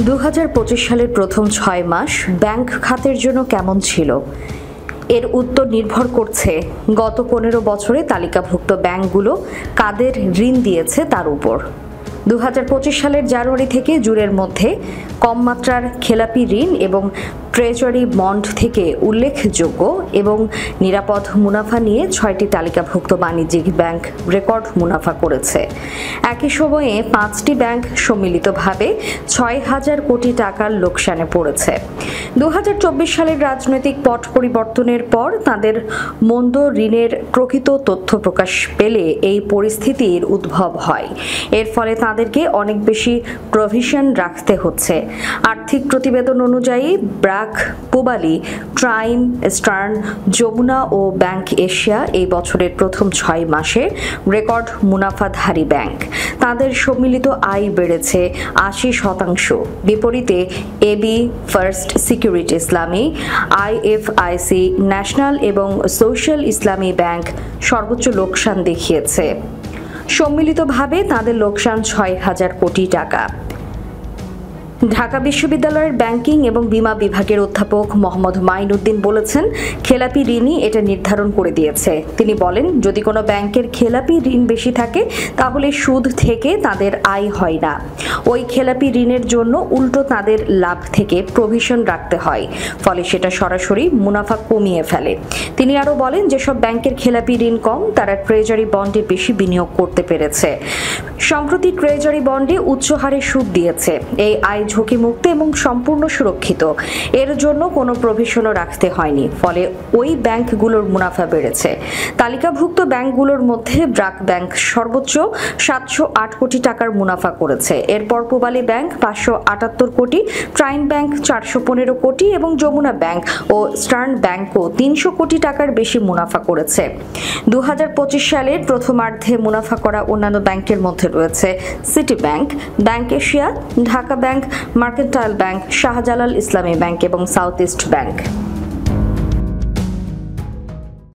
2025 সালের প্রথম 6 মাস ব্যাংক খাতের জন্য কেমন ছিল? এর উত্তর নির্ভর করছে গত 15 বছরে তালিকাভুক্ত ব্যাংকগুলো কাদের ঋণ দিয়েছে তার উপর। 2025 সালের জানুয়ারি থেকে জুনের মধ্যে কম মাত্রার খেলাপি ঋণ এবং ট্রেজারি বন্ড থেকে উল্লেখযোগ্য এবং নিরাপদ মুনাফা নিয়ে 6টি তালিকাভুক্ত বাণিজ্যিক ব্যাংক রেকর্ড মুনাফা করেছে। একই সময়ে 5টি ব্যাংক সম্মিলিতভাবে 6,000 কোটি টাকার লোকসানে পড়েছে। 2024 সালের রাজনৈতিক পট পরিবর্তনের পর তাদের মন্দ ঋণের প্রকৃত তথ্য প্রকাশ পেলে এই পরিস্থিতির উদ্ভব হয়। এর ফলে তাদেরকে অনেক বেশি প্রভিশন রাখতে হচ্ছে। আর্থিক প্রতিবেদন অনুযায়ী ব্র্যাক, পুবালি, ট্রাইম, ইস্টার্ন, যমুনা ও ব্যাংক এশিয়া এই বছরের প্রথম 6 মাসে রেকর্ড মুনাফাধারী ব্যাংক। তাদের সম্মিলিত আয় বেড়েছে 80%। বিপরীতে এবি, ফার্স্ট সিকিউরিটি ইসলামী, আইএফআইসি, ন্যাশনাল এবং সোশ্যাল ইসলামী ব্যাংক সর্বোচ্চ লোকসান দেখিয়েছে। সম্মিলিতভাবে তাদের লোকসান 6,000 কোটি টাকা। ঢাকা বিশ্ববিদ্যালয়ের ব্যাংকিং এবং বীমা বিভাগের অধ্যাপক মোহাম্মদ মাইনুদ্দিন বলেছেন, খেলাপি ঋণই এটা নির্ধারণ করে দিয়েছে। তিনি বলেন, যদি কোনো ব্যাংকের খেলাপি ঋণ বেশি থাকে তাহলে সুদ থেকে তাদের আয় হয় না। ওই খেলাপি ঋণের জন্য উল্টো তাদের লাভ থেকে প্রভিশন রাখতে হয়, ফলে সেটা সরাসরি মুনাফা কমিয়ে ফেলে। তিনি আরও বলেন, যেসব ব্যাংকের খেলাপি ঋণ কম তারা ট্রেজারি বন্ডে বেশি বিনিয়োগ করতে পেরেছে। সম্প্রতি ট্রেজারি বন্ডে উচ্চ হারে সুদ দিয়েছে। এই আয় ঝুঁকিমুক্ত এবং সম্পূর্ণ সুরক্ষিত। এর জন্য কোনো প্রভিশনও রাখতে হয়নি, ফলে ওই ব্যাংকগুলোর মুনাফা বেড়েছে। তালিকাভুক্ত ব্যাংকগুলোর মধ্যে ব্র্যাক ব্যাংক সর্বোচ্চ 708 কোটি টাকার মুনাফা করেছে। এরপর পুবালি ব্যাংক 578 কোটি, ট্রাইম ব্যাংক 415 কোটি এবং যমুনা ব্যাংক ও স্টার্ন ব্যাংকও 300 কোটি টাকার বেশি মুনাফা করেছে। 2025 সালের প্রথমার্ধে মুনাফা করা অন্যান্য ব্যাংকের মধ্যে রয়েছে city bank, bank Asia, Dhaka bank, mercantile bank, Shahjalal ইসলামী ব্যাংক এবং সাউথ ইস্ট ব্যাংক।